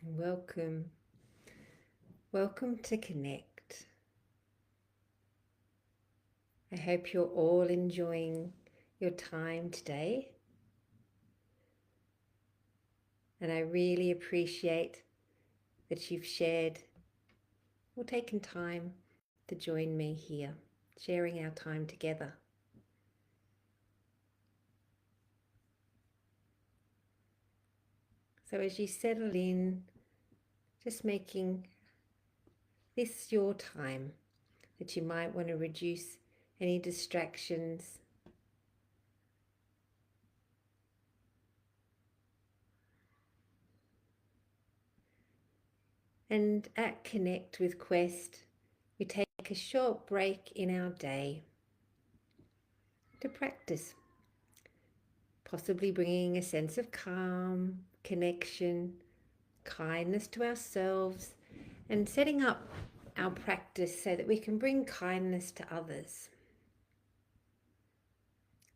Welcome. Welcome to Connect. I hope you're all enjoying your time today. And I really appreciate that you've shared or taken time to join me here, sharing our time together. So as you settle in, just making this your time, that you might want to reduce any distractions. And at Connect with Quest, we take a short break in our day to practice, possibly bringing a sense of calm, connection, kindness to ourselves, and setting up our practice so that we can bring kindness to others.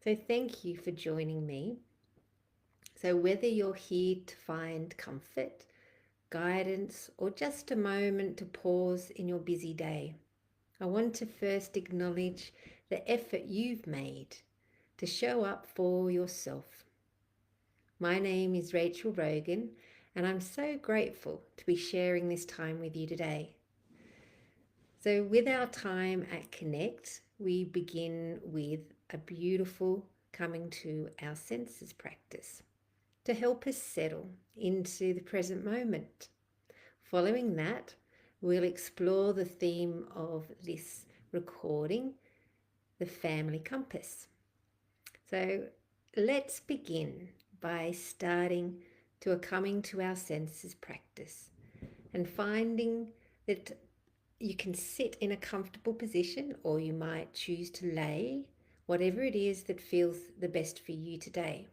So thank you for joining me. So whether you're here to find comfort, guidance, or just a moment to pause in your busy day, I want to first acknowledge the effort you've made to show up for yourself. My name is Rachael Rogan, and I'm so grateful to be sharing this time with you today. So with our time at Connect, we begin with a beautiful coming to our senses practice to help us settle into the present moment. Following that, we'll explore the theme of this recording, the family compass. So let's begin by starting to a coming to our senses practice and finding that you can sit in a comfortable position, or you might choose to lay, whatever it is that feels the best for you today.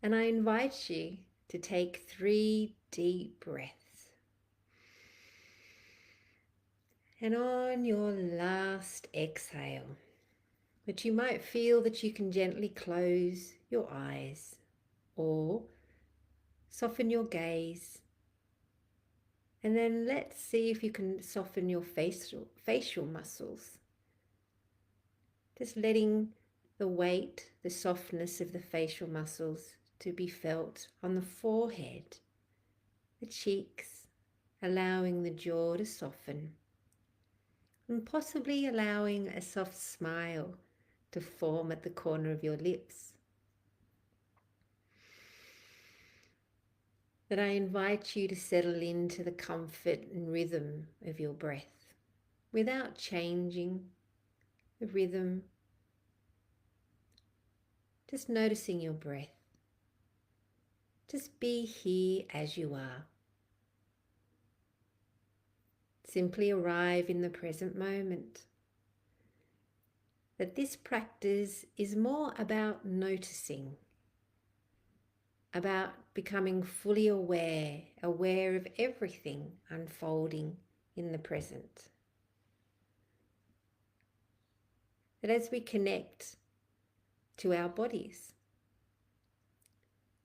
And I invite you to take 3 deep breaths. And on your last exhale, that you might feel that you can gently close your eyes or soften your gaze. And then let's see if you can soften your facial muscles. Just letting the weight, the softness of the facial muscles to be felt on the forehead, the cheeks, allowing the jaw to soften, and possibly allowing a soft smile to form at the corner of your lips. That I invite you to settle into the comfort and rhythm of your breath without changing the rhythm, just noticing your breath. Just be here as you are. Simply arrive in the present moment. That this practice is more about noticing, about becoming fully aware of everything unfolding in the present. That as we connect to our bodies,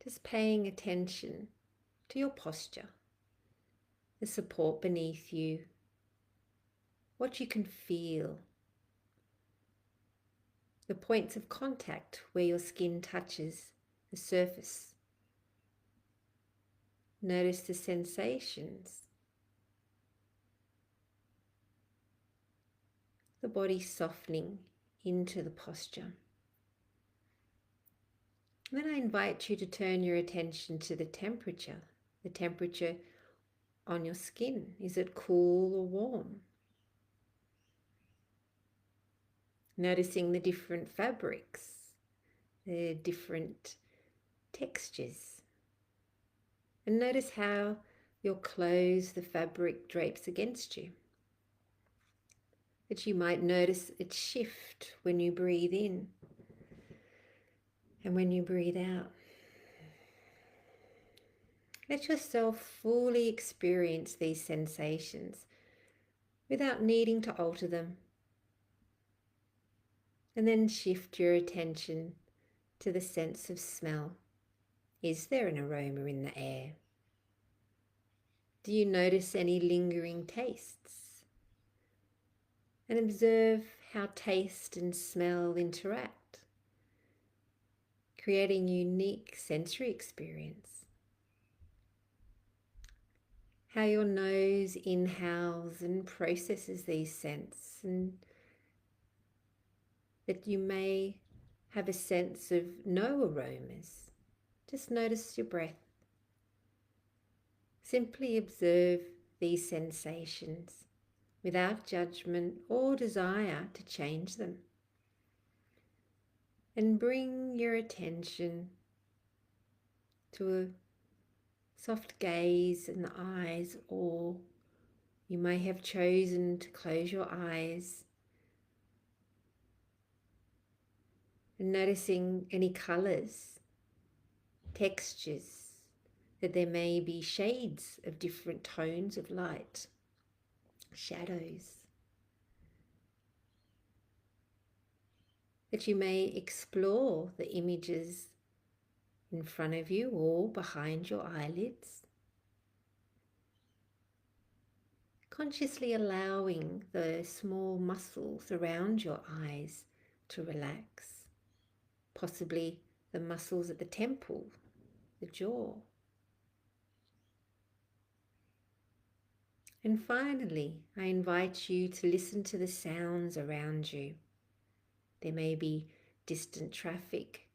just paying attention to your posture, the support beneath you, what you can feel, the points of contact where your skin touches the surface. Notice the sensations, the body softening into the posture. And then I invite you to turn your attention to the temperature on your skin. Is it cool or warm? Noticing the different fabrics, the different textures. And notice how your clothes, the fabric drapes against you. That you might notice it shift when you breathe in and when you breathe out. Let yourself fully experience these sensations without needing to alter them. And then shift your attention to the sense of smell. Is there an aroma in the air? Do you notice any lingering tastes? And observe how taste and smell interact, creating unique sensory experience. How your nose inhales and processes these scents, and that you may have a sense of no aromas. Just notice your breath. Simply observe these sensations without judgment or desire to change them. And bring your attention to a soft gaze in the eyes, or you may have chosen to close your eyes, and noticing any colours, textures, that there may be shades of different tones of light, shadows, that you may explore the images in front of you or behind your eyelids, consciously allowing the small muscles around your eyes to relax, possibly the muscles at the temple, the jaw. And finally, I invite you to listen to the sounds around you. There may be distant traffic,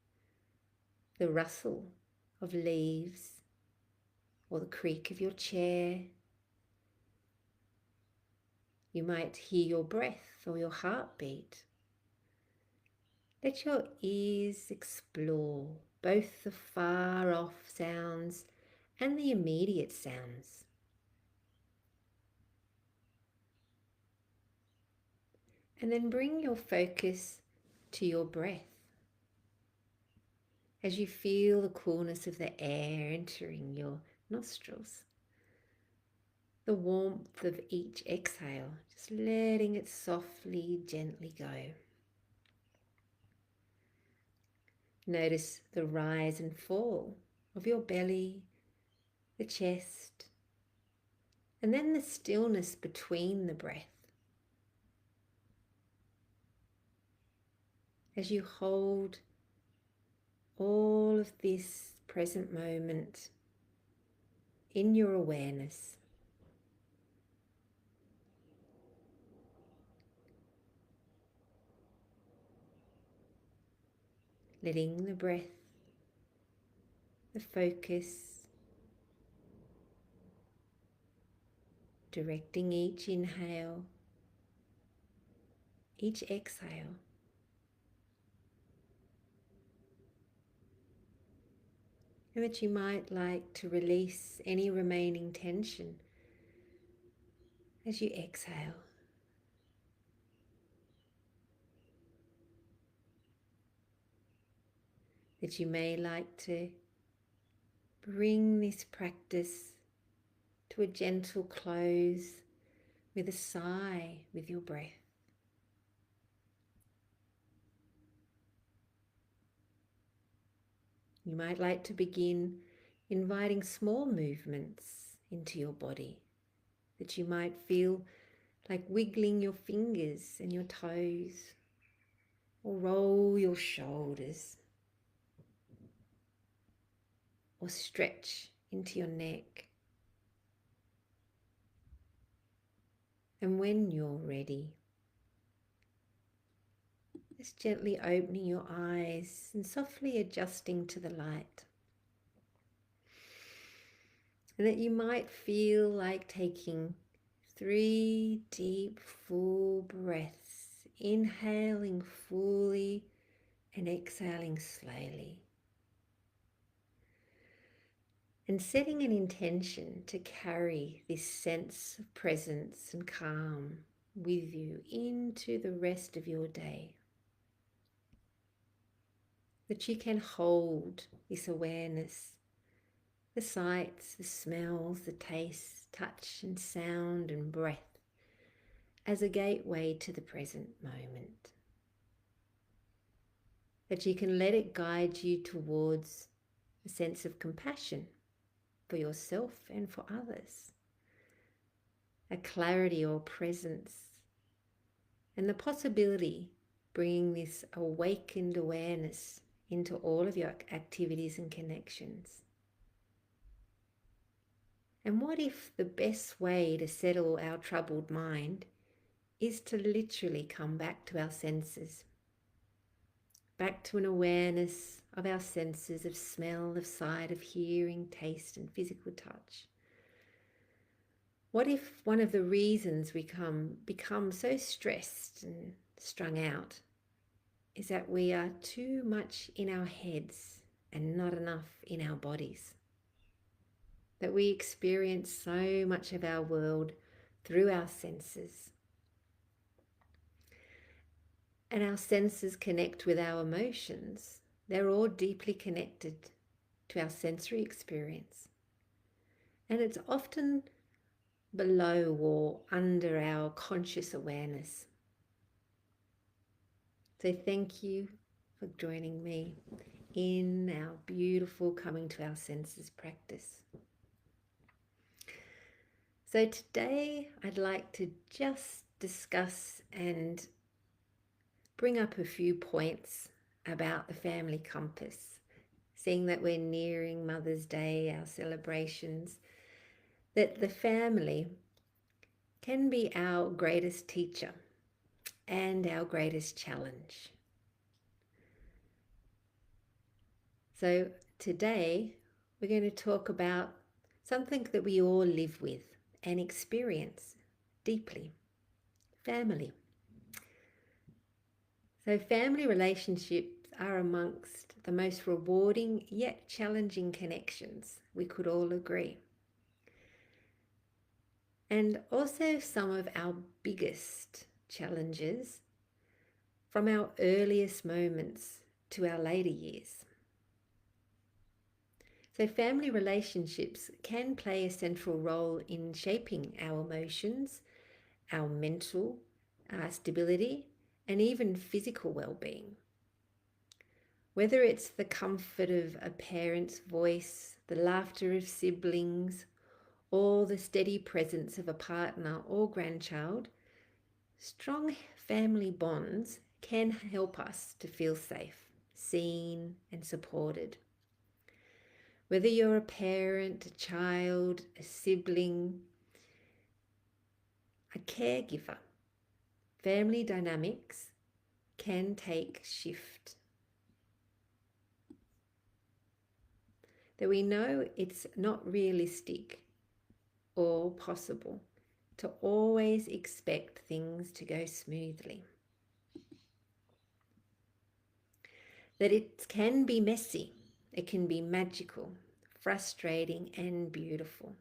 the rustle of leaves, or the creak of your chair. You might hear your breath or your heartbeat. Let your ears explore both the far off sounds and the immediate sounds. And then bring your focus to your breath as you feel the coolness of the air entering your nostrils. The warmth of each exhale, just letting it softly, gently go. Notice the rise and fall of your belly, the chest, and then the stillness between the breath. As you hold all of this present moment in your awareness, letting the breath, the focus, directing each inhale, each exhale. And that you might like to release any remaining tension as you exhale. That you may like to bring this practice to a gentle close with a sigh with your breath. You might like to begin inviting small movements into your body, that you might feel like wiggling your fingers and your toes, or roll your shoulders, or stretch into your neck. And when you're ready, just gently opening your eyes and softly adjusting to the light. And that you might feel like taking 3 deep, full breaths, inhaling fully and exhaling slowly. And setting an intention to carry this sense of presence and calm with you into the rest of your day. That you can hold this awareness, the sights, the smells, the tastes, touch and sound and breath as a gateway to the present moment. That you can let it guide you towards a sense of compassion for yourself and for others. a clarity or presence, and the possibility bringing this awakened awareness into all of your activities and connections. And what if the best way to settle our troubled mind is to literally come back to our senses, back to an awareness of our senses of smell, of sight, of hearing, taste, and physical touch? What if one of the reasons we become so stressed and strung out is that we are too much in our heads and not enough in our bodies? That we experience so much of our world through our senses. And our senses connect with our emotions. They're all deeply connected to our sensory experience. And it's often below or under our conscious awareness. So thank you for joining me in our beautiful coming to our senses practice. So today I'd like to just discuss and bring up a few points about the family compass, seeing that we're nearing Mother's Day, our celebrations, that the family can be our greatest teacher and our greatest challenge. So today we're going to talk about something that we all live with and experience deeply: family. So family relationships are amongst the most rewarding yet challenging connections, we could all agree. And also some of our biggest challenges from our earliest moments to our later years. So family relationships can play a central role in shaping our emotions, our mental stability, and even physical well-being. Whether it's the comfort of a parent's voice, the laughter of siblings, or the steady presence of a partner or grandchild, strong family bonds can help us to feel safe, seen, and supported. Whether you're a parent, a child, a sibling, a caregiver, family dynamics can take shift. That we know it's not realistic or possible to always expect things to go smoothly. That it can be messy, it can be magical, frustrating, and beautiful.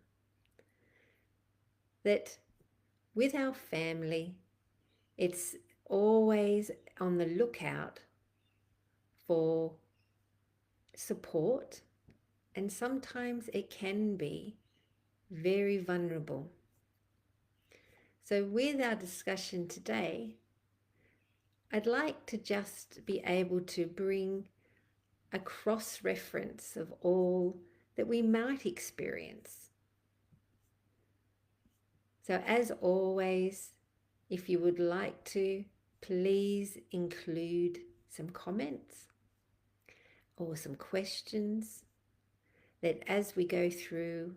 That with our family, it's always on the lookout for support, and sometimes it can be very vulnerable. So with our discussion today, I'd like to just be able to bring a cross-reference of all that we might experience. So as always, if you would like to, please include some comments or some questions that as we go through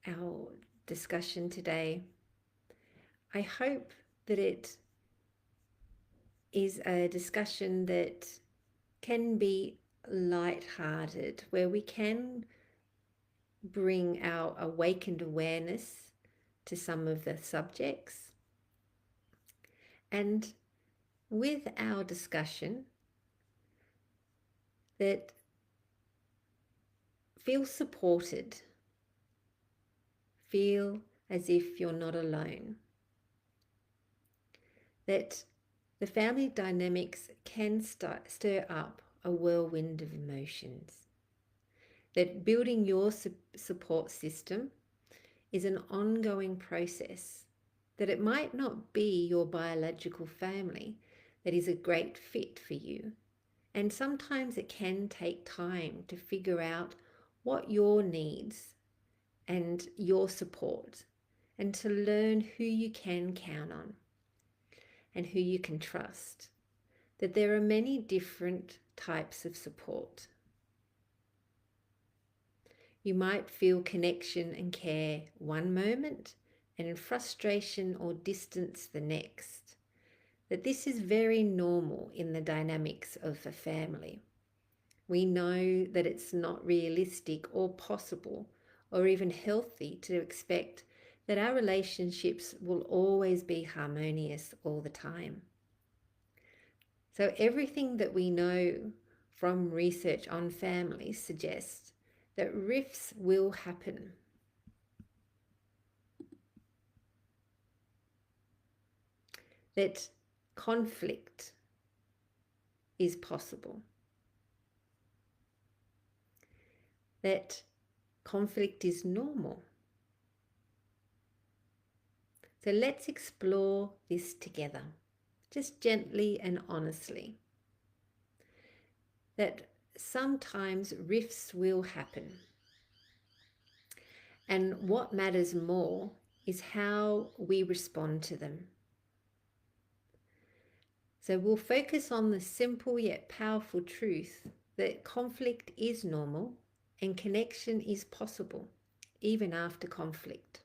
our discussion today, I hope that it is a discussion that can be light-hearted, where we can bring our awakened awareness to some of the subjects. And with our discussion, that feel supported, feel as if you're not alone. That the family dynamics can stir up a whirlwind of emotions. That building your support system is an ongoing process. That it might not be your biological family that is a great fit for you. And sometimes it can take time to figure out what your needs and your support and to learn who you can count on and who you can trust. That there are many different types of support. You might feel connection and care one moment and frustration or distance the next. That this is very normal in the dynamics of a family. We know that it's not realistic or possible or even healthy to expect that our relationships will always be harmonious all the time. So everything that we know from research on families suggests that rifts will happen. That conflict is possible. That conflict is normal. So let's explore this together, just gently and honestly. That sometimes rifts will happen. And what matters more is how we respond to them. So we'll focus on the simple yet powerful truth that conflict is normal and connection is possible, even after conflict.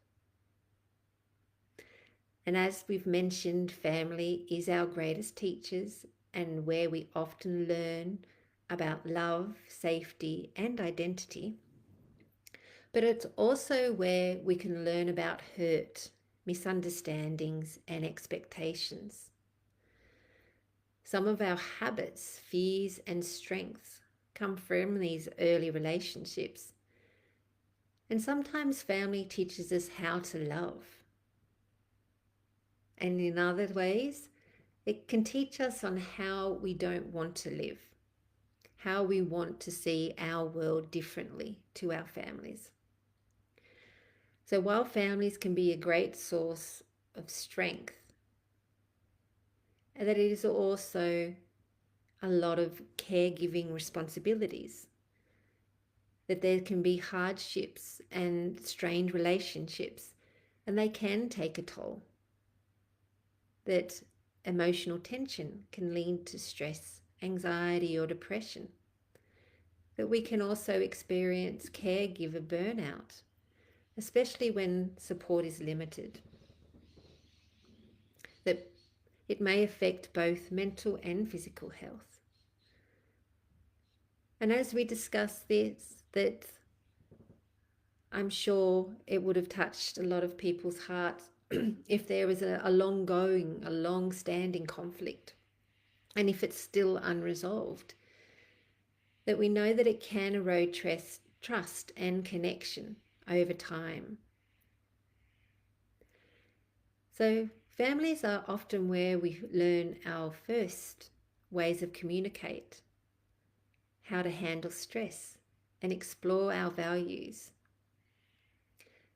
And as we've mentioned, family is our greatest teachers and where we often learn about love, safety, and identity. But it's also where we can learn about hurt, misunderstandings, and expectations. Some of our habits, fears, and strengths come from these early relationships. And sometimes family teaches us how to love. And in other ways, it can teach us on how we don't want to live, how we want to see our world differently to our families. So while families can be a great source of strength, that it is also a lot of caregiving responsibilities, that there can be hardships and strained relationships, and they can take a toll. That emotional tension can lead to stress, anxiety, or depression. That we can also experience caregiver burnout, especially when support is limited. That it may affect both mental and physical health. And as we discuss this, that I'm sure it would have touched a lot of people's hearts if there was a long-standing conflict, and if it's still unresolved. That we know that it can erode trust and connection over time. So families are often where we learn our first ways of communicate, how to handle stress, and explore our values.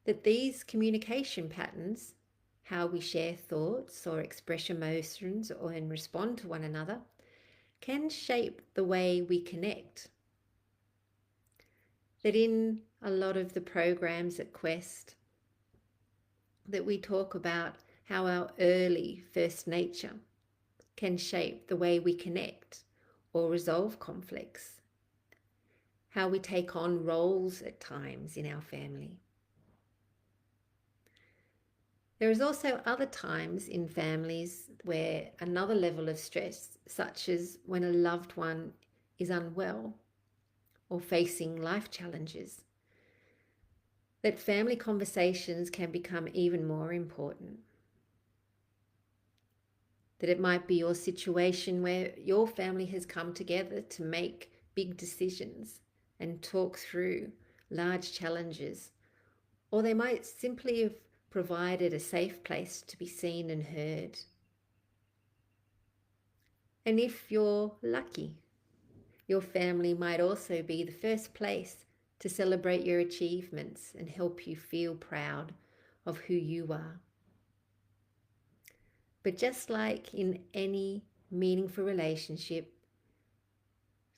That these communication patterns, how we share thoughts or express emotions or and respond to one another, can shape the way we connect. That in a lot of the programs at Quest, that we talk about how our early first nature can shape the way we connect or resolve conflicts, how we take on roles at times in our family. There is also other times in families where another level of stress, such as when a loved one is unwell or facing life challenges, that family conversations can become even more important. That it might be your situation where your family has come together to make big decisions and talk through large challenges, or they might simply have provided a safe place to be seen and heard. And if you're lucky, your family might also be the first place to celebrate your achievements and help you feel proud of who you are. But just like in any meaningful relationship,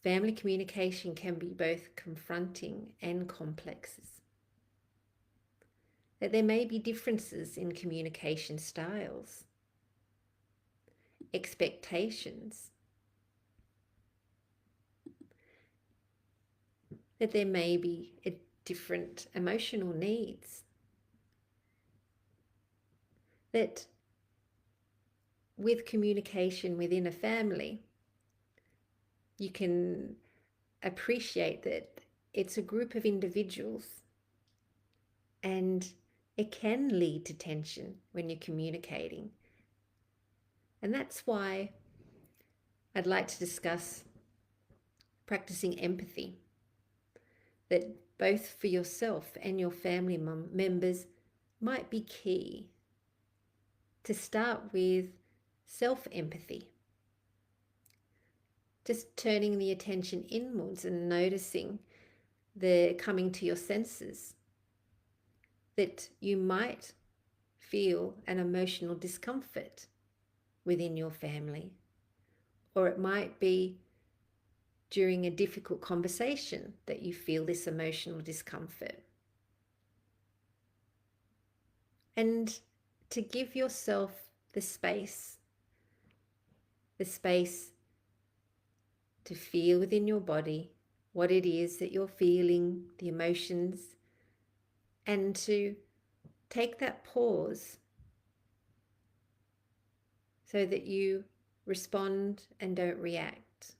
family communication can be both confronting and complex. that there may be differences in communication styles, expectations, that there may be different emotional needs, that with communication within a family, you can appreciate that it's a group of individuals and it can lead to tension when you're communicating. And that's why I'd like to discuss practicing empathy, that both for yourself and your family members might be key. To start with self-empathy, just turning the attention inwards and noticing the coming to your senses, that you might feel an emotional discomfort within your family, or it might be during a difficult conversation that you feel this emotional discomfort. And to give yourself the space to feel within your body what it is that you're feeling, the emotions, and to take that pause so that you respond and don't react,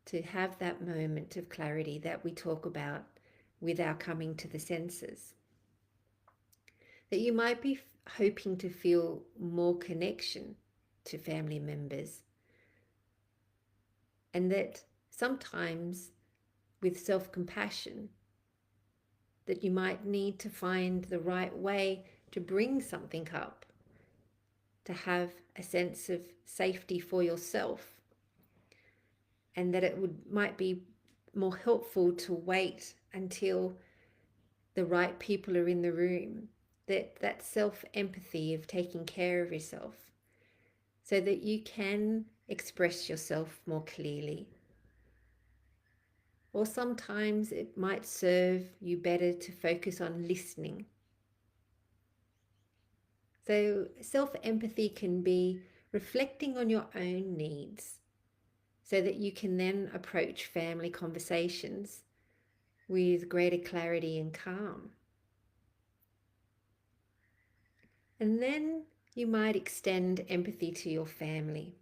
to have that moment of clarity that we talk about with our coming to the senses. That you might be hoping to feel more connection to family members, and that sometimes with self-compassion, that you might need to find the right way to bring something up, to have a sense of safety for yourself, and that it might be more helpful to wait until the right people are in the room, that self-empathy of taking care of yourself so that you can express yourself more clearly. Or sometimes it might serve you better to focus on listening. So self-empathy can be reflecting on your own needs so that you can then approach family conversations with greater clarity and calm. And then you might extend empathy to your family.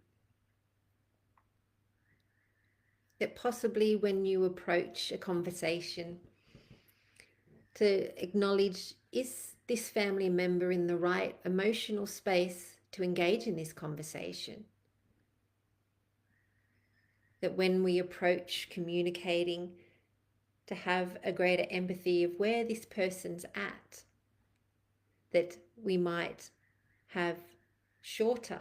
That possibly when you approach a conversation, to acknowledge, is this family member in the right emotional space to engage in this conversation? That when we approach communicating, to have a greater empathy of where this person's at, that we might have shorter,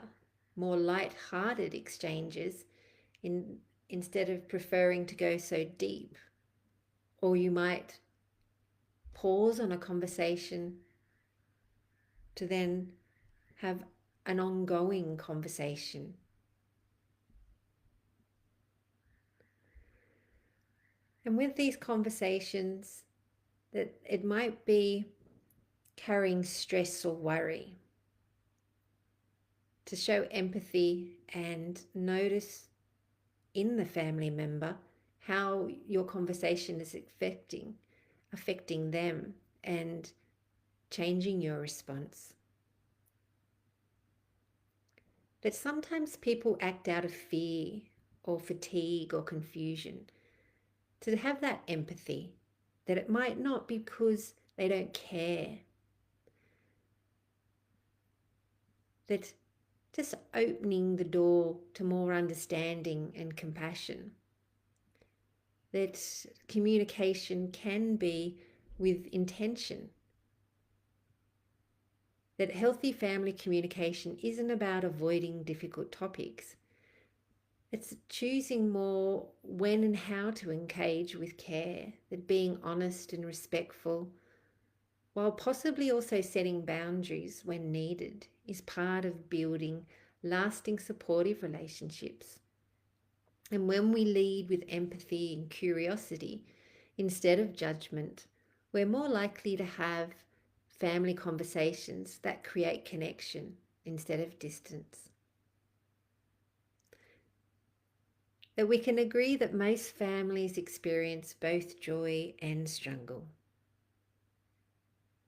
more light-hearted exchanges instead of preferring to go so deep. Or you might pause on a conversation to then have an ongoing conversation. And with these conversations, that it might be carrying stress or worry, to show empathy and notice in the family member how your conversation is affecting them and changing your response. That sometimes people act out of fear or fatigue or confusion. To have that empathy, that it might not be because they don't care, that just opening the door to more understanding and compassion, that communication can be with intention, that healthy family communication isn't about avoiding difficult topics. It's choosing more when and how to engage with care, that being honest and respectful, while possibly also setting boundaries when needed, is part of building lasting supportive relationships. And when we lead with empathy and curiosity instead of judgment, we're more likely to have family conversations that create connection instead of distance. That we can agree that most families experience both joy and struggle.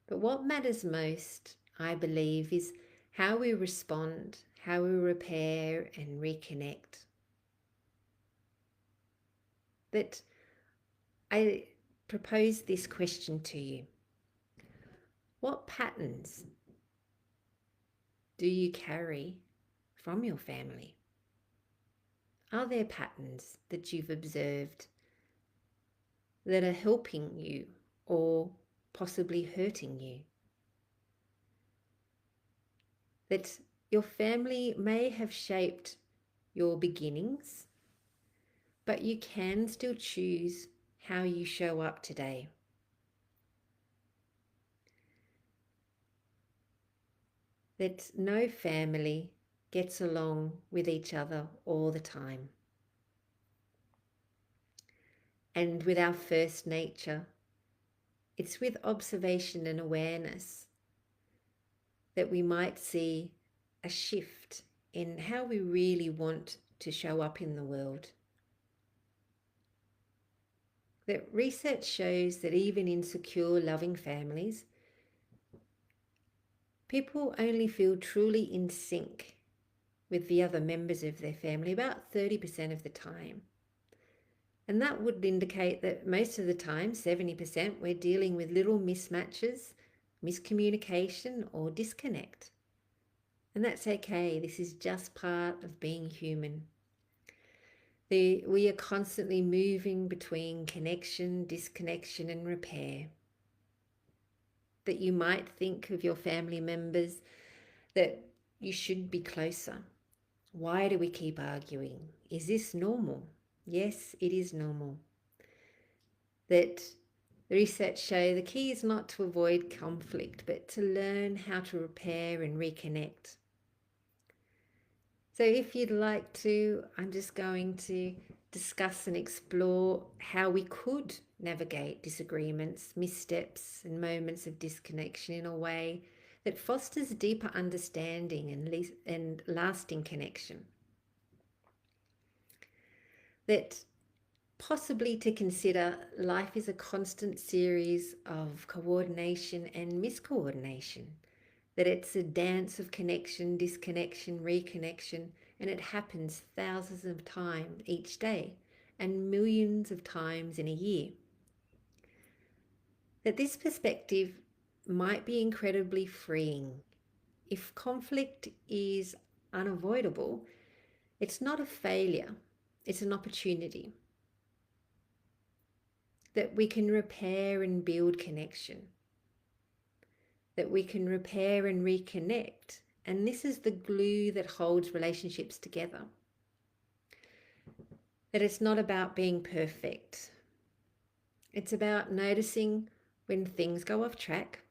But what matters most, I believe, is how we respond, how we repair and reconnect. That I propose this question to you. What patterns do you carry from your family? Are there patterns that you've observed that are helping you or possibly hurting you? That your family may have shaped your beginnings, but you can still choose how you show up today. That no family gets along with each other all the time. And with our first nature, it's with observation and awareness that we might see a shift in how we really want to show up in the world. That research shows that even in secure, loving families, people only feel truly in sync with the other members of their family about 30% of the time. And that would indicate that most of the time, 70%, we're dealing with little mismatches, miscommunication, or disconnect. And that's okay. This is just part of being human. We are constantly moving between connection, disconnection, and repair. That you might think of your family members that you should be closer. Why do we keep arguing? Is this normal? Yes, it is normal. That the research show the key is not to avoid conflict, but to learn how to repair and reconnect. So if you'd like to, I'm just going to discuss and explore how we could navigate disagreements, missteps, and moments of disconnection in a way that fosters deeper understanding and lasting connection. That possibly to consider life is a constant series of coordination and miscoordination. That it's a dance of connection, disconnection, reconnection, and it happens thousands of times each day and millions of times in a year. That this perspective might be incredibly freeing. If conflict is unavoidable, it's not a failure, it's an opportunity. That we can repair and build connection. That we can repair and reconnect. And this is the glue that holds relationships together. That it's not about being perfect. It's about noticing when things go off track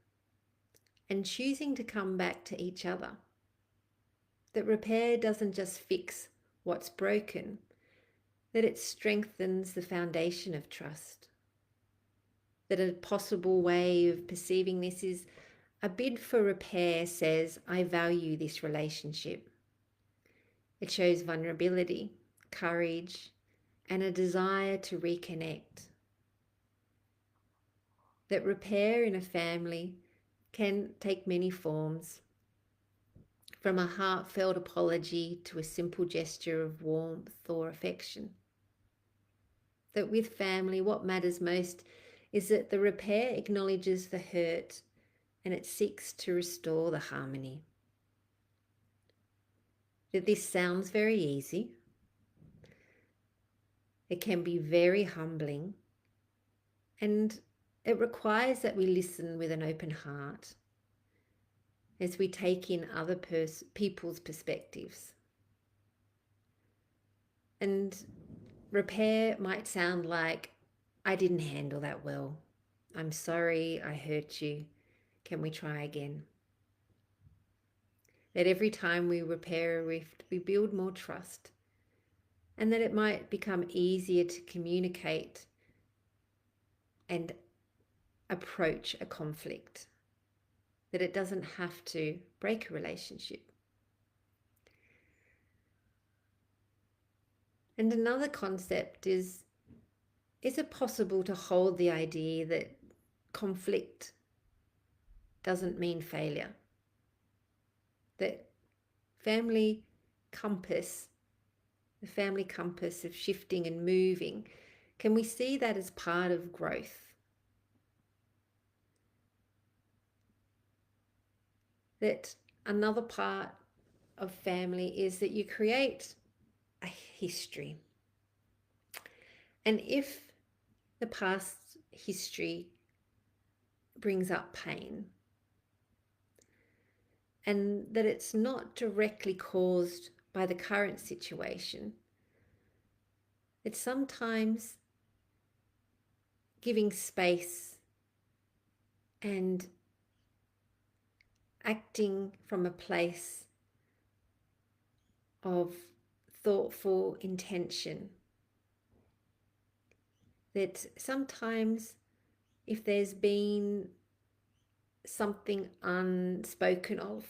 and choosing to come back to each other. That repair doesn't just fix what's broken, that it strengthens the foundation of trust. That a possible way of perceiving this is a bid for repair says, I value this relationship. It shows vulnerability, courage, and a desire to reconnect. That repair in a family can take many forms, from a heartfelt apology to a simple gesture of warmth or affection. That with family, what matters most is that the repair acknowledges the hurt and it seeks to restore the harmony. That this sounds very easy. It can be very humbling, and it requires that we listen with an open heart as we take in other people's perspectives. And repair might sound like, I didn't handle that well. I'm sorry I hurt you. Can we try again? That every time we repair a rift, we build more trust, and that it might become easier to communicate and approach a conflict. that it doesn't have to break a relationship. And another concept is it possible to hold the idea that conflict doesn't mean failure? That family compass, the family compass of shifting and moving, can we see that as part of growth? That another part of family is that you create a history. And if the past history brings up pain, and that it's not directly caused by the current situation, it's sometimes giving space and acting from a place of thoughtful intention. That sometimes if there's been something unspoken of,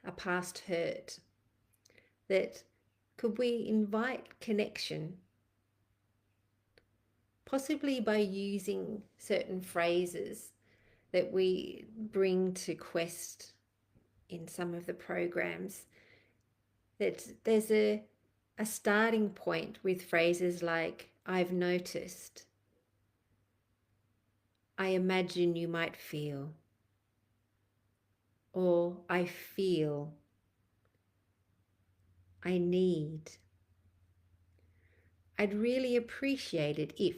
a past hurt, that could we invite connection, possibly by using certain phrases that we bring to Quest in some of the programs, that there's a starting point with phrases like, I've noticed, I imagine you might feel, or I feel, I need. I'd really appreciate it if.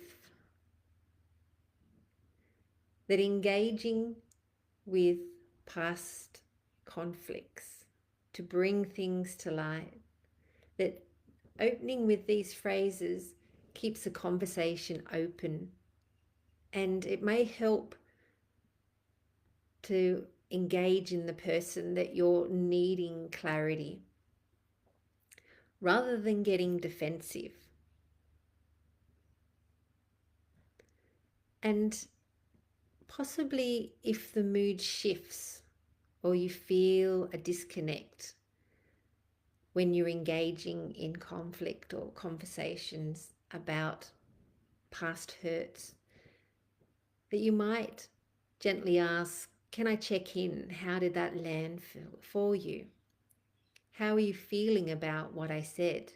That engaging with past conflicts to bring things to light, that opening with these phrases keeps a conversation open, and it may help to engage in the person that you're needing clarity rather than getting defensive. And possibly if the mood shifts or you feel a disconnect when you're engaging in conflict or conversations about past hurts, that you might gently ask, can I check in? How did that land for you? How are you feeling about what I said?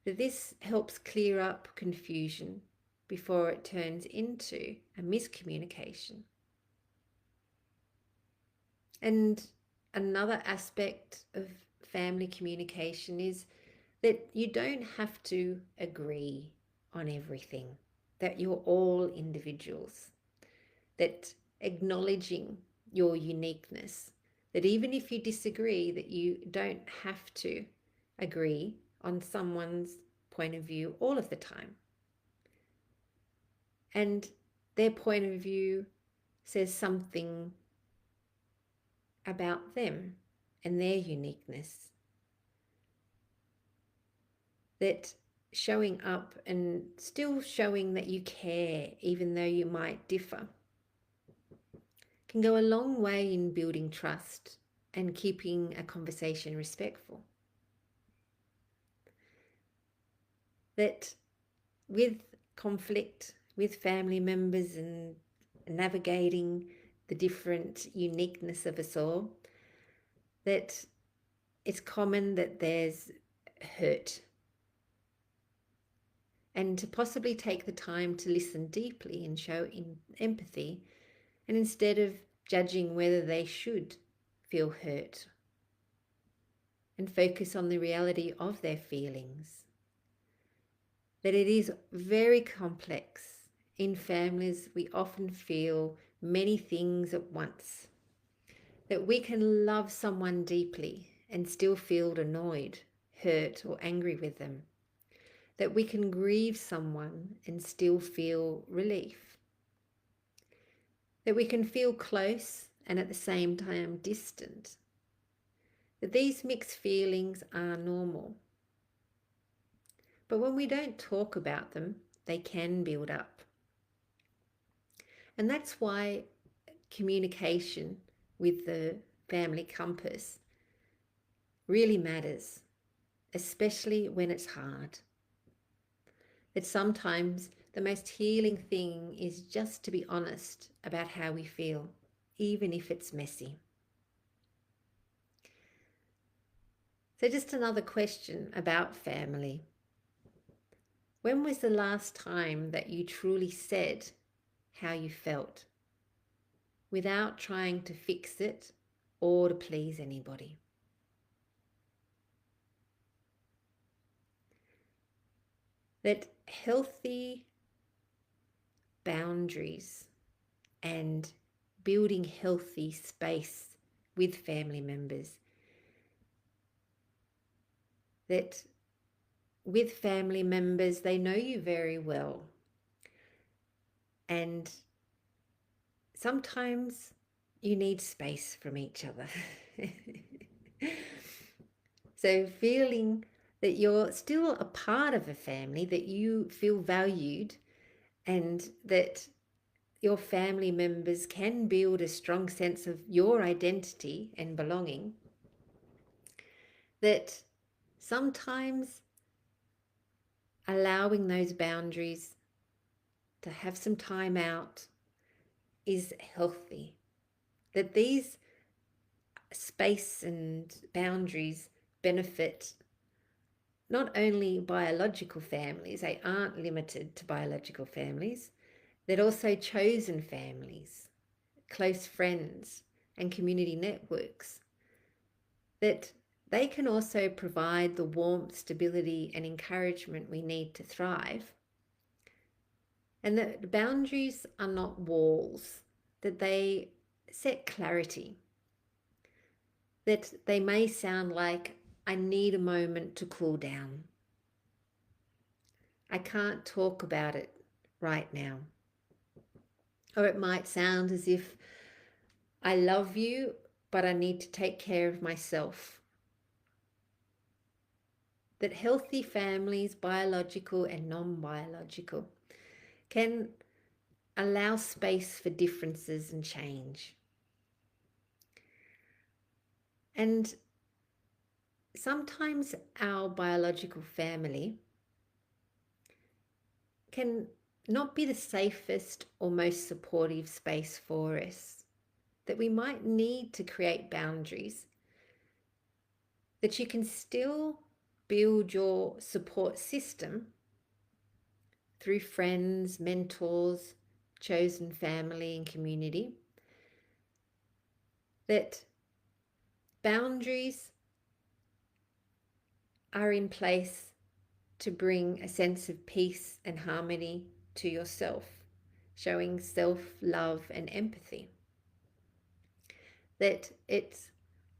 That this helps clear up confusion before it turns into a miscommunication. And another aspect of family communication is that you don't have to agree on everything, that you're all individuals, that acknowledging your uniqueness, that even if you disagree, that you don't have to agree on someone's point of view all of the time. And their point of view says something about them and their uniqueness. That showing up and still showing that you care, even though you might differ, can go a long way in building trust and keeping a conversation respectful. That with conflict, with family members and navigating the different uniqueness of us all, that it's common that there's hurt. And to possibly take the time to listen deeply and show empathy, and instead of judging whether they should feel hurt, and focus on the reality of their feelings. That it is very complex. In families, we often feel many things at once. That we can love someone deeply and still feel annoyed, hurt, or angry with them. That we can grieve someone and still feel relief. That we can feel close and at the same time distant. That these mixed feelings are normal. But when we don't talk about them, they can build up. And that's why communication with the family compass really matters, especially when it's hard. That sometimes the most healing thing is just to be honest about how we feel, even if it's messy. So, just another question about family. When was the last time that you truly said how you felt without trying to fix it or to please anybody? That healthy boundaries and building healthy space with family members, that with family members, they know you very well. And sometimes you need space from each other. So feeling that you're still a part of a family, that you feel valued, and that your family members can build a strong sense of your identity and belonging, that sometimes allowing those boundaries to have some time out is healthy. That these space and boundaries benefit not only biological families, they aren't limited to biological families, they're also chosen families, close friends, and community networks. That they can also provide the warmth, stability, and encouragement we need to thrive. And that boundaries are not walls, that they set clarity. That they may sound like, I need a moment to cool down. I can't talk about it right now. Or it might sound as if, I love you, but I need to take care of myself. That healthy families, biological and non-biological, can allow space for differences and change. And sometimes our biological family can not be the safest or most supportive space for us, that we might need to create boundaries, that you can still build your support system through friends, mentors, chosen family and community, that boundaries are in place to bring a sense of peace and harmony to yourself, showing self-love and empathy. That it's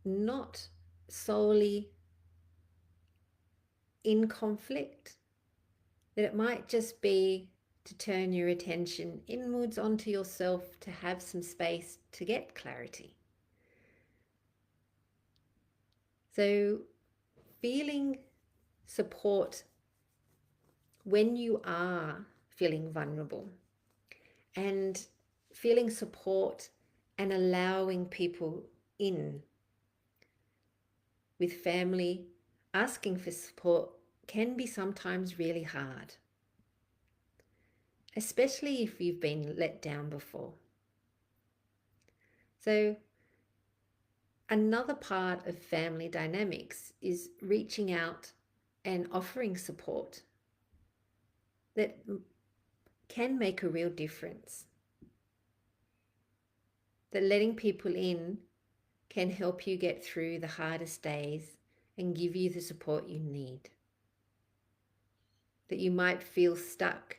not solely in conflict, that it might just be to turn your attention inwards onto yourself, to have some space to get clarity. So feeling support when you are feeling vulnerable, and feeling support and allowing people in with family, asking for support can be sometimes really hard, especially if you've been let down before. So another part of family dynamics is reaching out and offering support that can make a real difference. That letting people in can help you get through the hardest days and give you the support you need. That you might feel stuck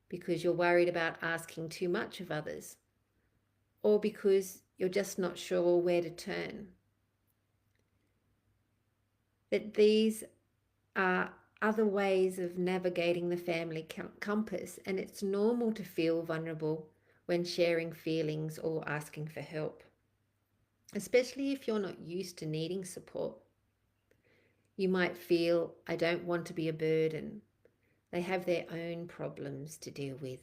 because you're worried about asking too much of others, or because you're just not sure where to turn. That these are other ways of navigating the family compass, and it's normal to feel vulnerable when sharing feelings or asking for help, especially if you're not used to needing support. You might feel, I don't want to be a burden. They have their own problems to deal with.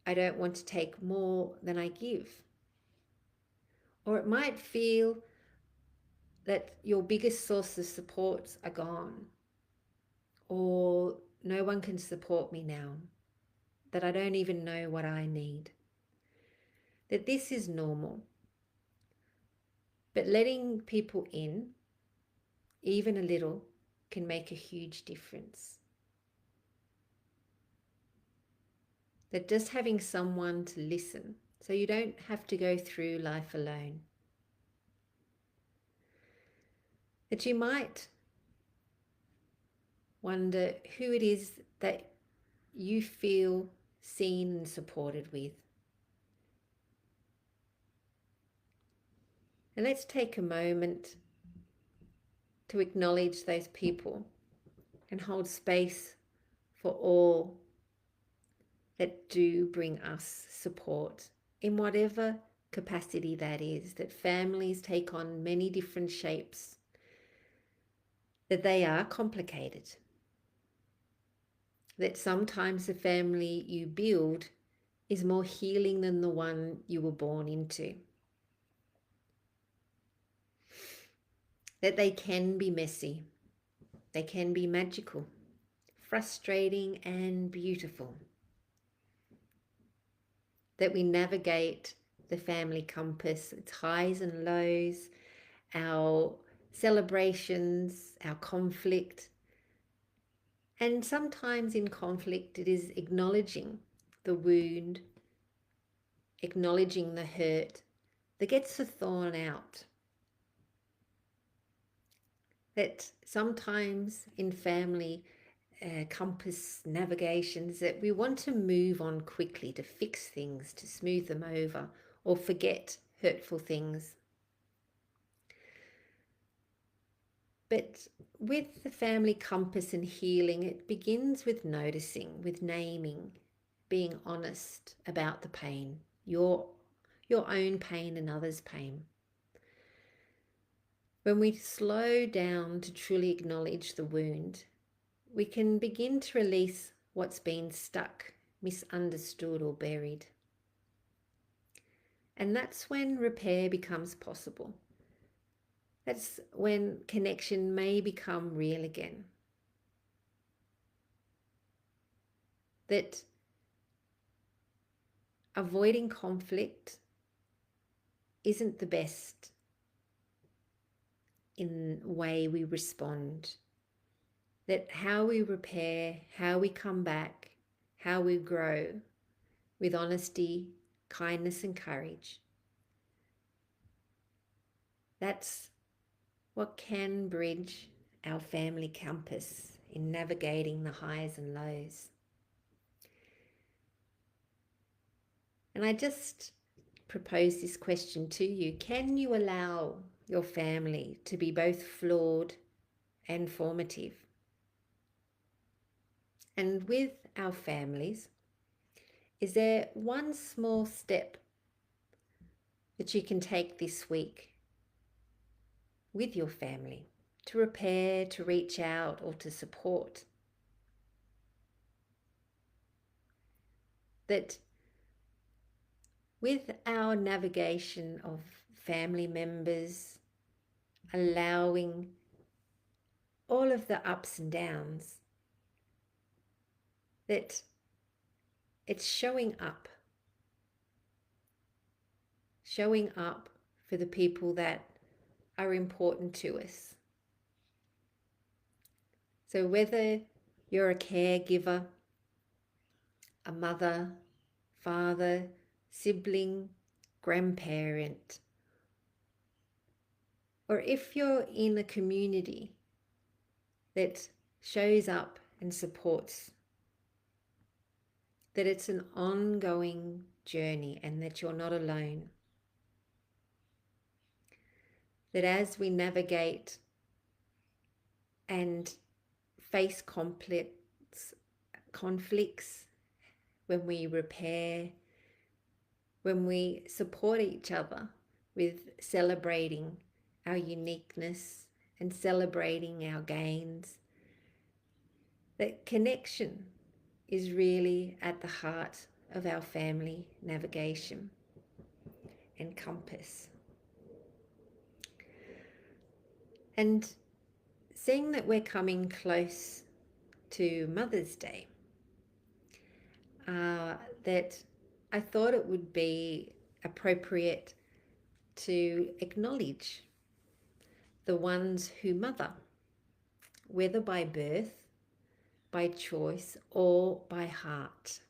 I don't want to take more than I give. Or it might feel that your biggest source of supports are gone, or no one can support me now, that I don't even know what I need. That this is normal. But letting people in, even a little, can make a huge difference. That just having someone to listen, so you don't have to go through life alone. That you might wonder who it is that you feel seen and supported with. And let's take a moment to acknowledge those people and hold space for all that do bring us support in whatever capacity that is, that families take on many different shapes, that they are complicated, that sometimes the family you build is more healing than the one you were born into, that they can be messy, they can be magical, frustrating and beautiful, that we navigate the family compass, its highs and lows, our celebrations, our conflict. And sometimes in conflict, it is acknowledging the wound, acknowledging the hurt that gets the thorn out. That sometimes in family compass navigations, that we want to move on quickly, to fix things, to smooth them over, or forget hurtful things. But with the family compass and healing, it begins with noticing, with naming, being honest about the pain, your own pain and others' pain. When we slow down to truly acknowledge the wound, we can begin to release what's been stuck, misunderstood, or buried. And that's when repair becomes possible. That's when connection may become real again. That avoiding conflict isn't the best in way we respond. That how we repair, how we come back, how we grow with honesty, kindness, and courage. That's what can bridge our family compass in navigating the highs and lows. And I just propose this question to you. Can you allow your family to be both flawed and formative? And with our families, is there one small step that you can take this week with your family to repair, to reach out, or to support? That with our navigation of family members, allowing all of the ups and downs, that it's showing up for the people that are important to us. So whether you're a caregiver, a mother, father, sibling, grandparent, or if you're in a community that shows up and supports, that it's an ongoing journey and that you're not alone. That as we navigate and face conflicts, when we repair, when we support each other with celebrating our uniqueness and celebrating our gains, that connection is really at the heart of our family navigation and compass. And seeing that we're coming close to Mother's Day, that I thought it would be appropriate to acknowledge the ones who mother, whether by birth, by choice, or by heart.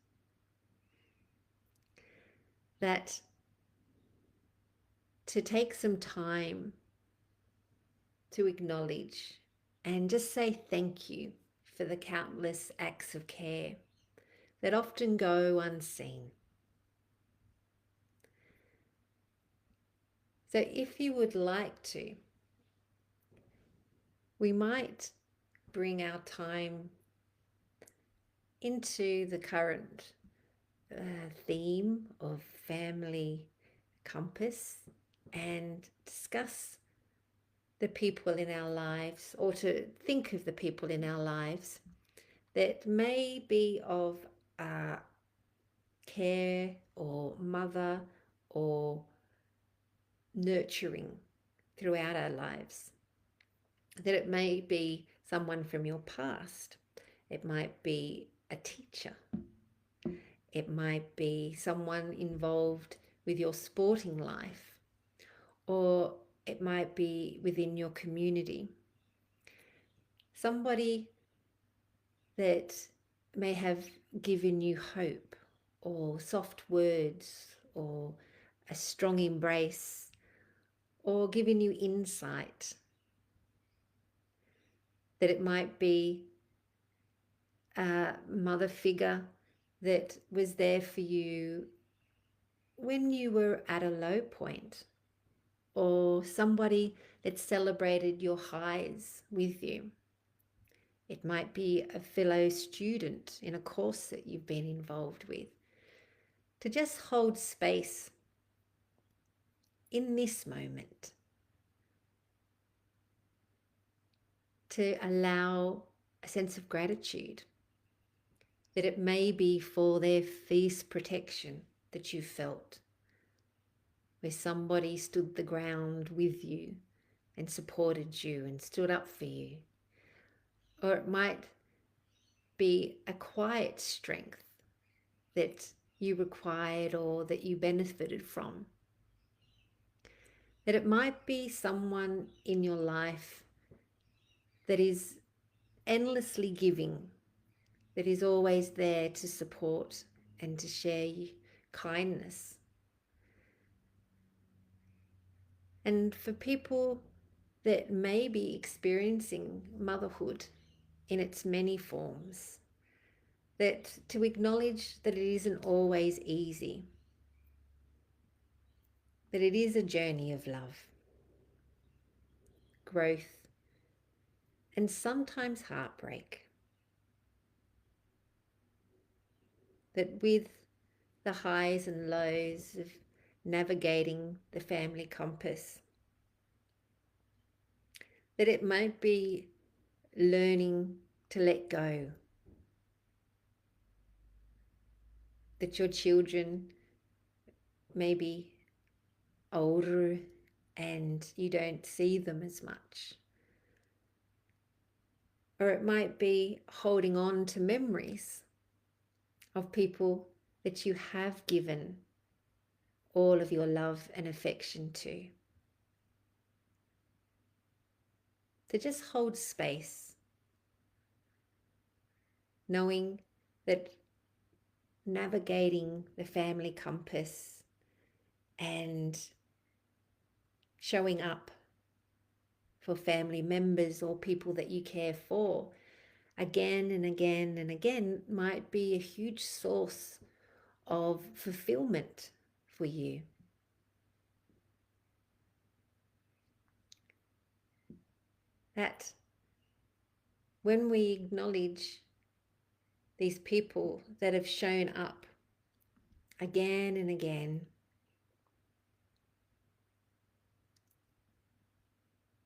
That to take some time to acknowledge and just say thank you for the countless acts of care that often go unseen. So if you would like to, we might bring our time into the current theme of family compass and discuss the people in our lives, or to think of the people in our lives that may be of care or mother or nurturing throughout our lives. That it may be someone from your past, it might be a teacher, it might be someone involved with your sporting life, or it might be within your community. Somebody that may have given you hope, or soft words, or a strong embrace, or given you insight. That it might be a mother figure that was there for you when you were at a low point, or somebody that celebrated your highs with you. It might be a fellow student in a course that you've been involved with. To just hold space in this moment, to allow a sense of gratitude, that it may be for their fierce protection that you felt, where somebody stood the ground with you and supported you and stood up for you. Or it might be a quiet strength that you required or that you benefited from. That it might be someone in your life that is endlessly giving, that is always there to support and to share kindness. And for people that may be experiencing motherhood in its many forms, that to acknowledge that it isn't always easy, that it is a journey of love, growth, and sometimes heartbreak. That with the highs and lows of navigating the family compass, that it might be learning to let go. That your children may be older and you don't see them as much. Or it might be holding on to memories of people that you have given all of your love and affection to. To just hold space, knowing that navigating the family compass and showing up for family members or people that you care for again and again and again might be a huge source of fulfillment for you. That when we acknowledge these people that have shown up again and again,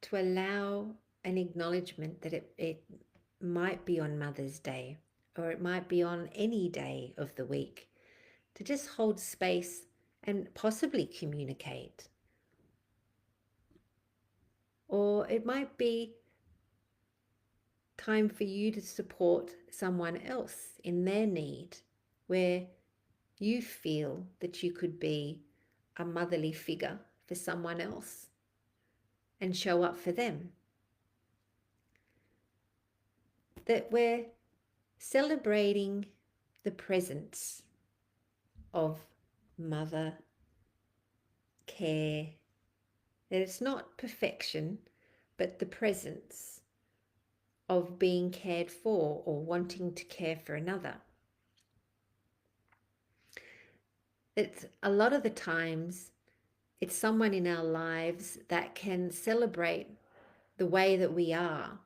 to allow an acknowledgement that it might be on Mother's Day, or it might be on any day of the week, to just hold space and possibly communicate, Or it might be time for you to support someone else in their need, where you feel that you could be a motherly figure for someone else and show up for them. That we're celebrating the presence of mother care, that it's not perfection, but the presence of being cared for or wanting to care for another. It's a lot of the times it's someone in our lives that can celebrate the way that we are,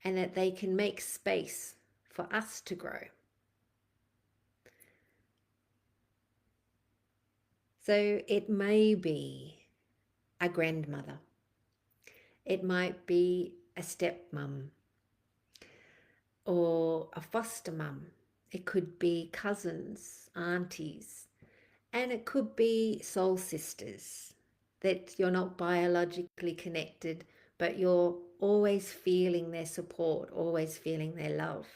and that they can make space for us to grow. So it may be a grandmother, it might be a stepmom or a foster mum, it could be cousins, aunties, and it could be soul sisters, that you're not biologically connected, but you're always feeling their support, always feeling their love.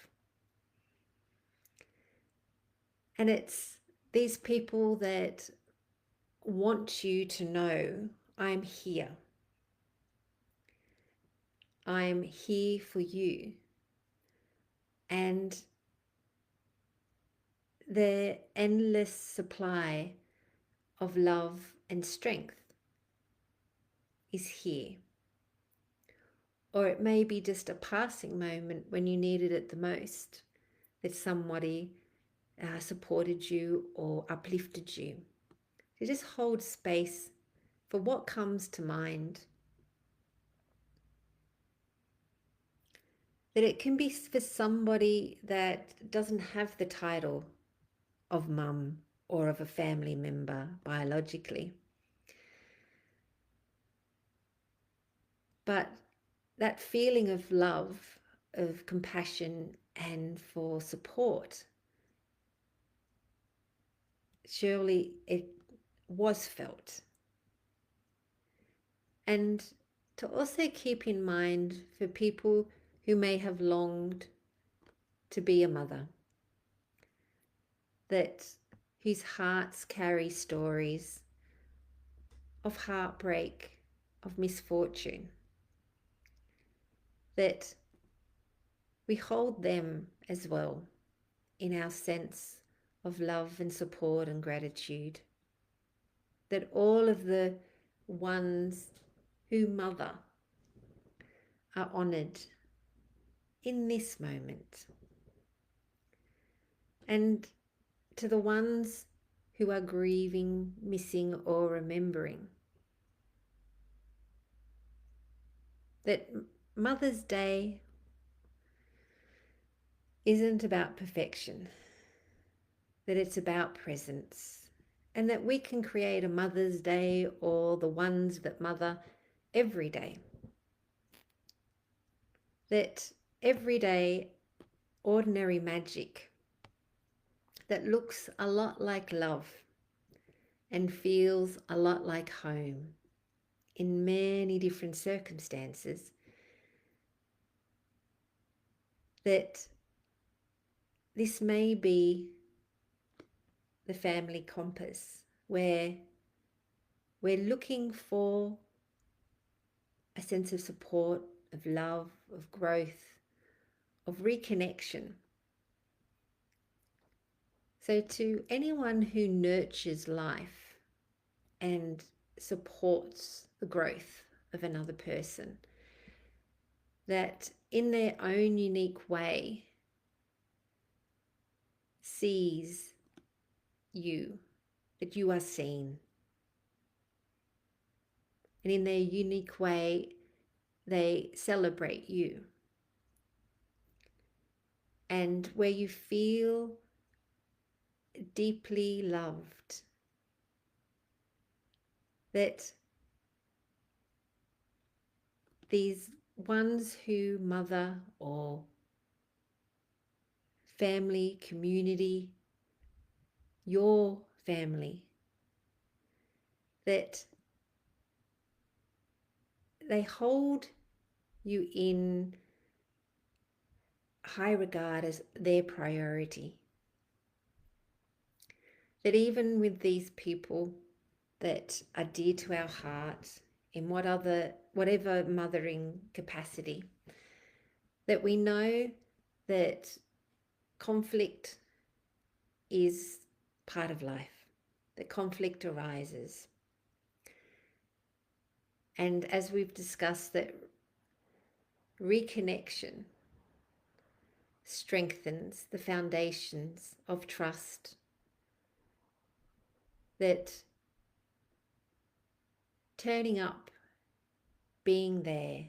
And it's these people that want you to know, I'm here. I'm here for you. And the endless supply of love and strength is here. Or it may be just a passing moment when you needed it the most, that somebody supported you or uplifted you. So just hold space for what comes to mind. That it can be for somebody that doesn't have the title of mum or of a family member biologically. But that feeling of love, of compassion, and for support, surely it was felt. And to also keep in mind for people who may have longed to be a mother, that whose hearts carry stories of heartbreak, of misfortune, that we hold them as well in our sense of love and support and gratitude. That all of the ones who mother are honoured in this moment. And to the ones who are grieving, missing, or remembering, that Mother's Day isn't about perfection, that it's about presence, and that we can create a Mother's Day or the ones that mother every day. That everyday ordinary magic that looks a lot like love and feels a lot like home in many different circumstances, that this may be the family compass, where we're looking for a sense of support, of love, of growth, of reconnection. So to anyone who nurtures life and supports the growth of another person, that in their own unique way sees you, that you are seen. And in their unique way, they celebrate you. And where you feel deeply loved, that these ones who mother or family, community, your family, that they hold you in high regard as their priority. That even with these people that are dear to our heart in whatever mothering capacity, that we know that conflict is part of life, that conflict arises. And as we've discussed, that reconnection strengthens the foundations of trust, that turning up, being there,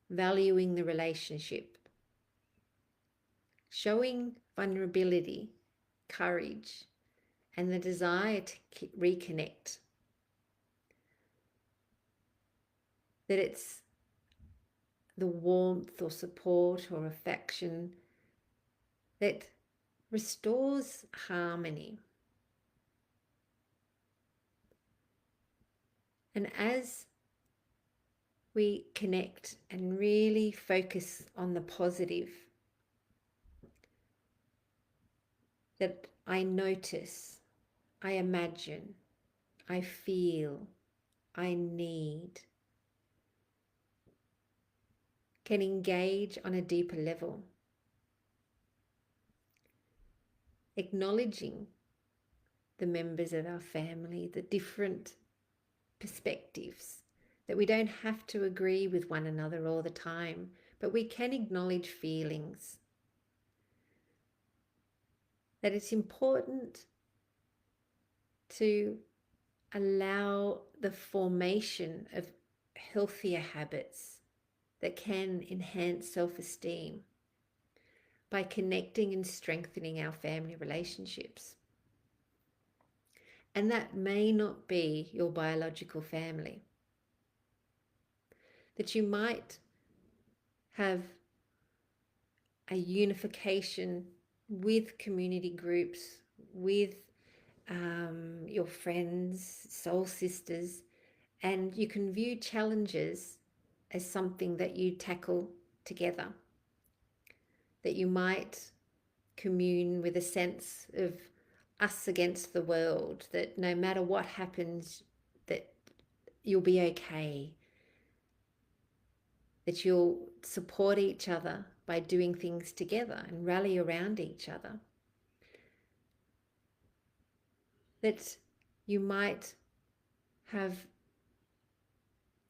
valuing the relationship, showing vulnerability, courage, and the desire to reconnect, that it's the warmth or support or affection that restores harmony. And as we connect and really focus on the positive, that I notice, I imagine, I feel, I need, can engage on a deeper level, acknowledging the members of our family, the different perspectives, that we don't have to agree with one another all the time, but we can acknowledge feelings. That it's important to allow the formation of healthier habits that can enhance self-esteem by connecting and strengthening our family relationships. And that may not be your biological family. That you might have a unification with community groups, with your friends, soul sisters, and you can view challenges as something that you tackle together. That you might commune with a sense of us against the world, that no matter what happens, that you'll be okay, that you'll support each other by doing things together and rally around each other, that you might have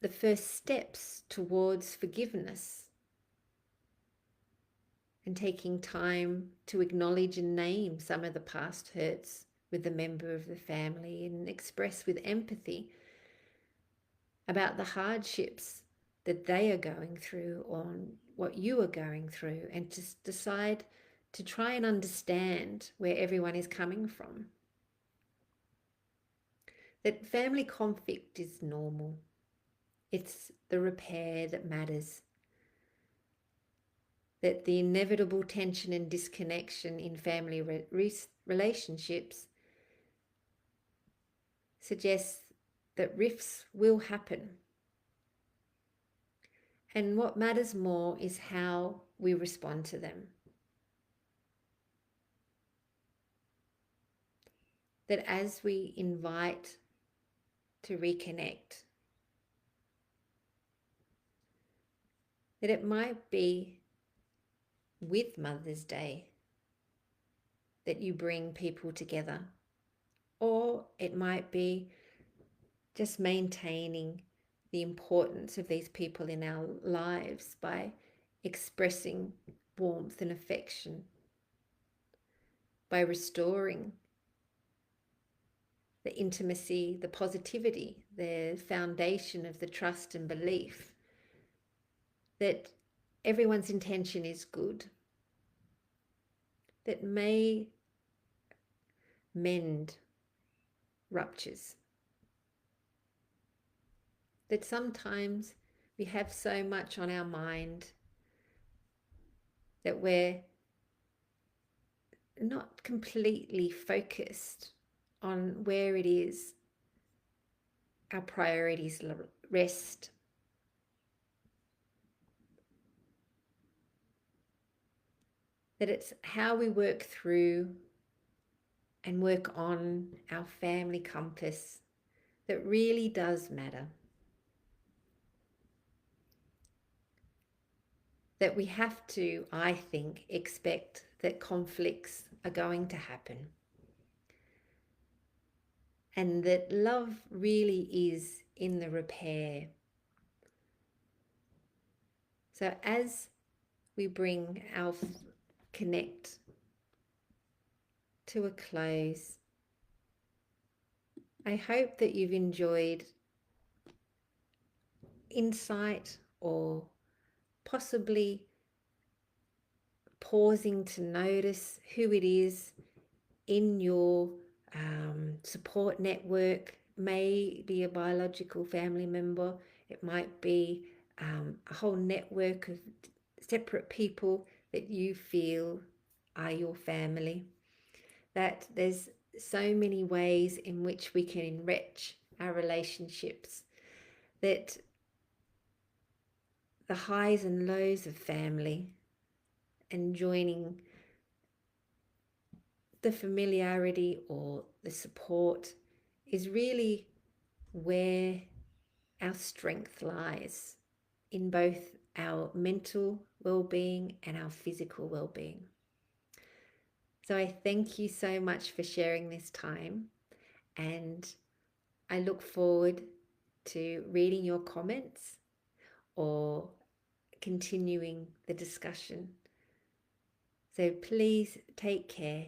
the first steps towards forgiveness and taking time to acknowledge and name some of the past hurts with the member of the family and express with empathy about the hardships that they are going through on what you are going through, and just decide to try and understand where everyone is coming from. That family conflict is normal. It's the repair that matters. That the inevitable tension and disconnection in family relationships suggests that rifts will happen. And what matters more is how we respond to them. That as we invite to reconnect, that it might be with Mother's Day that you bring people together, or it might be just maintaining the importance of these people in our lives by expressing warmth and affection, by restoring the intimacy, the positivity, the foundation of the trust and belief that everyone's intention is good, that may mend ruptures. That sometimes we have so much on our mind that we're not completely focused on where it is our priorities rest. that it's how we work through and work on our family compass that really does matter. That we have to, I think, expect that conflicts are going to happen. And that love really is in the repair. So as we bring our connect to a close, I hope that you've enjoyed insight or possibly pausing to notice who it is in your support network. May be a biological family member, it might be a whole network of separate people that you feel are your family. That there's so many ways in which we can enrich our relationships, that the highs and lows of family and joining the familiarity or the support is really where our strength lies in both our mental well-being and our physical well-being. So I thank you so much for sharing this time, and I look forward to reading your comments or continuing the discussion. So please take care